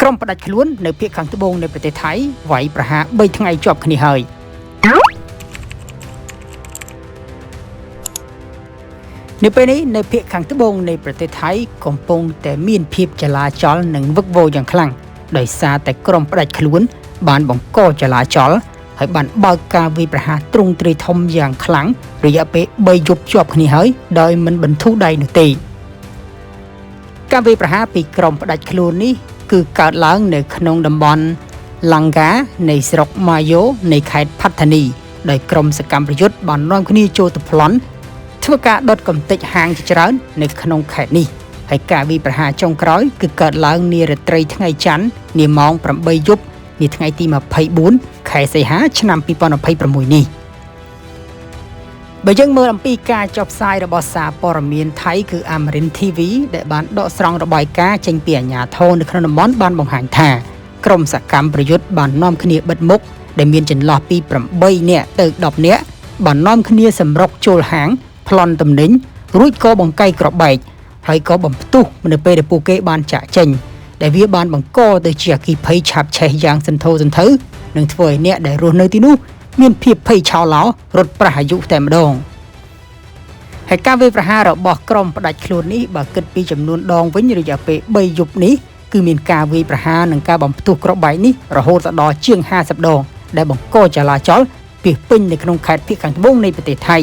ក្រុមផ្ដាច់ខ្លួននៅភាគខាងត្បូងនៃប្រទេសថៃវាយប្រហារ3ថ្ងៃជាប់គ្នាហើយនៅពេលនេះនៅភាគខាងត្បូងនៃប្រទេសថៃកំពុងតែមានភាពចលាចលនិងវឹកវរយ៉ាងខ្លាំងដោយសារតែក្រុមផ្ដាច់ខ្លួនបានបង្កចលាចលហើយបានបើកការវាយប្រហារទ្រង់ទ្រាយធំយ៉ាងខ្លាំងរយៈពេល3យប់ជាប់គ្នាហើយដោយមិនបន្ធូរដៃនោះទេការវាយប្រហារពីក្រុមផ្ដាច់ខ្លួននេះគឺកើតឡើងនៅក្នុងតំបន់ឡាំងកានៃស្រុកម៉ាយ៉ូនៃខេត្តផាត់ធានីដោយក្រុមសកម្មប្រយុទ្ធបាននាំគ្នាចូលទៅប្លន់ធ្វើការដុតកំទេចហាងជាច្រើននៅក្នុងខេត្តនេះហើយការវាយប្រហារចុងក្រោយគឺកើតឡើងនារាត្រីថ្ងៃច័ន្ទនាម៉ោង8យប់នាថ្ងៃទី24ខែសីហាឆ្នាំ2026នេះបើយើងមើលអំពីការចុះផ្សាយរបស់សារព័ត៌មានថៃគឺ Amarin TV ដែលបានដកស្រង់របាយការណ៍ចេញពីអាជ្ញាធរនៅក្នុងតំបន់បានបង្ហាញថាក្រុមសកម្មប្រយុទ្ធបាននាំគ្នាបិទមុខដែលមានចន្លោះពី8នាក់ទៅ10នាក់បាននាំគ្នាសម្រុកចូលហាងប្លន់ទំនិញរួចក៏បង្កៃក្របបែកហើយក៏បំផ្ទុះនៅពេលដែលពួកគេបានចាក់ចេញដែលវាបានបង្កទៅជាអគ្គិភ័យឆាបឆេះយ៉ាងសន្ធោសន្ធៅនិងធ្វើឲ្យអ្នកដែលរស់នៅទីនោះមានភាពភ័យឆោឡោរត់ប្រះអាយុតែម្ដងហើយការវាយប្រហាររបស់ក្រុមផ្ដាច់ខ្លួននេះបើគិតពីចំនួនដងវិញរយៈពេល3យប់នេះគឺមានការវាយប្រហារនិងការបំផ្ទុះក្របបែកនេះរហូតដល់ជាង50ដងដែលបង្កចលាចលពីពេញនៅក្នុងខេត្តភាគខាងត្បូងនៃប្រទេសថៃ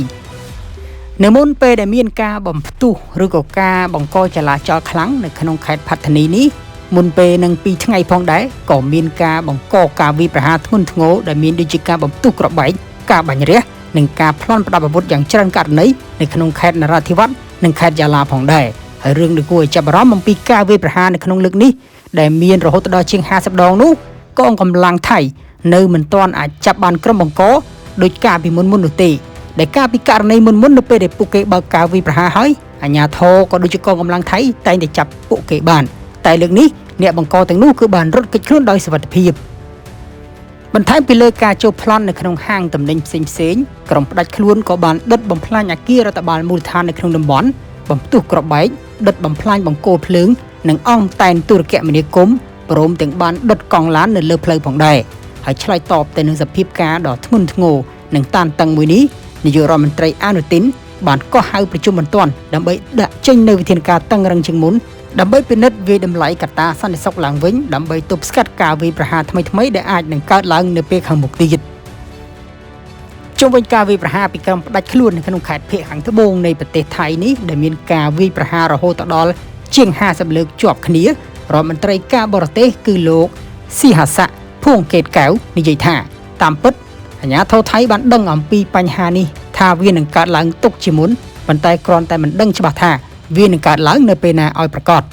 នៅមុនពេលដែលមានការបំផ្ទុះឬក៏ការបង្កចលាចលខ្លាំងនៅក្នុងខេត្តផាត់ធានីនេះមុនពេលនឹង2ថ្ងៃផងដែរក៏មានការបង្កការវាយប្រហារធ្ងន់ធ្ងរដែលមានដូចជាការបំផ្ទុះក្របបែកការបាញ់រះនិងការប្លន់ប្រដាប់អាវុធយ៉ាងច្រើនករណីនៅក្នុងខេត្តនរាធិវត្តន៍និងខេត្តយ៉ាឡាផងដែរហើយរឿងនេះគួរឲ្យចាប់អារម្មណ៍អំពីការវាយប្រហារនៅក្នុងលើកនេះដែលមានរហូតដល់ជាង50ដងនោះកងកម្លាំងថៃនៅមិនទាន់អាចចាប់បានក្រុមបង្កដោយការពីមុននោះទេដែលការពីករណីមុននៅពេលដែលពួកគេបើកការវាយប្រហារហើយអាជ្ញាធរក៏ដូចជាកងកម្លាំងថៃតែងតែចាប់ពួកគេបានតែលើកនេះអ្នកបង្កទាំងនោះគឺបានរត់គេចខ្លួនដោយសុវត្ថិភាពបន្ថែមពីលើការចូលប្លន់នៅក្នុងហាងទំនិញផ្សេងៗក្រុមផ្ដាច់ខ្លួនក៏បានដុតបំផ្លាញអគាររដ្ឋបាលមូលដ្ឋាននៅក្នុងតំបន់បំផ្ទុះក្របបែកដុតបំផ្លាញបង្គោលភ្លើងនិងអង្តែនទូរគមនាគមន៍ព្រមទាំងបានដុតកង់ឡាននៅលើផ្លូវផងដែរហើយឆ្លើយតបទៅនឹងសភាពការដ៏ធ្ងន់ធ្ងរនិងតានតឹងមួយនេះនាយករដ្ឋមន្ត្រីអនុទីនបានកោះហៅប្រជុំបន្ទាន់ដើម្បីដាក់ចេញនូវវិធានការតឹងរឹងជាងមុនដើម្បីពិនិត្យវាយតម្លៃកត្តាសន្តិសុខឡើងវិញដើម្បីទប់ស្កាត់ការវាយប្រហារថ្មីដែលអាចនឹងកើតឡើងនៅពេលខាងមុខទៀតជុំវិញការវាយប្រហារពីក្រុមផ្ដាច់ខ្លួននៅក្នុងខេត្តភាគខាងត្បូងនៃប្រទេសថៃនេះដែលមានការវាយប្រហាររហូតដល់ជាង50លើកជាប់គ្នារដ្ឋមន្ត្រីការបរទេសគឺលោកស៊ីហាស័កភួងកេតកែវនិយាយថាតាមពិតអាជ្ញាធរថៃបានដឹងអំពីបញ្ហានេះថាវានឹងកើតឡើងទុកជាមុនប៉ុន្តែគ្រាន់តែមិនដឹងច្បាស់ថាវានឹងកើតឡើងនៅពេលណាឲ្យប្រកាស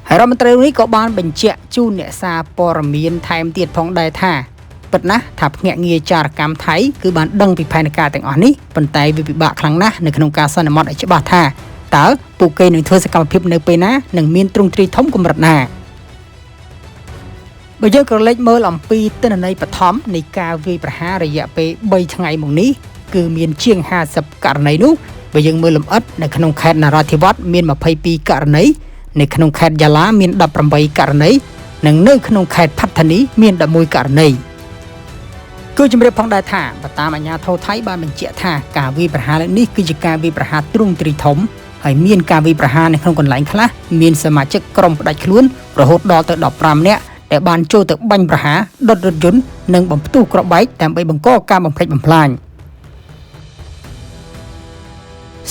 ហើយរដ្ឋមន្ត្រីនេះក៏បានបញ្ជាក់ជូនអ្នកសារព័ត៌មានថែមទៀតផងដែរថាពិតណាស់ថាភ្នាក់ងារចារកម្មថៃគឺបានដឹងពីផែនការទាំងអស់នេះប៉ុន្តែវាពិបាកខ្លាំងណាស់នៅក្នុងការសន្មត់ឲ្យច្បាស់ថាតើពួកគេនឹងធ្វើសកម្មភាពនៅពេលណានិងមានទ្រង់ទ្រាយធំកម្រិតណាបើយើងក៏លេចមើលអំពីទិន្នន័យបឋមនៃការវាយប្រហាររយៈពេល3ថ្ងៃមកនេះគឺមានជាង50ករណីនោះបើយើងមើលលម្អិតនៅក្នុងខេត្តនរាធិវត្តន៍មាន22ករណីនៅក្នុងខេត្តយ៉ាឡាមាន18ករណីនិងនៅក្នុងខេត្តផាត់ធានីមាន11ករណីគឺជំរាបផងដែរថាបើតាមអាជ្ញាធរថៃបានបញ្ជាក់ថាការវាយប្រហារនេះគឺជាការវាយប្រហារទ្រង់ទ្រាយធំហើយមានការវាយប្រហារនៅក្នុងកន្លែងខ្លះមានសមាជិកក្រុមផ្ដាច់ខ្លួនរហូតដល់ទៅ15នាក់ដែលបានចូលទៅបាញ់ប្រហារដុតរថយន្តនិងបំផ្ទុះក្របបែកដើម្បីបង្កការបំផ្លិចបំផ្លាញ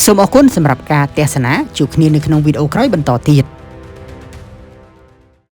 សូមអរគុណសម្រាប់ការទស្សនាជួបគ្នានៅក្នុងវីដេអូក្រោយបន្តទៀត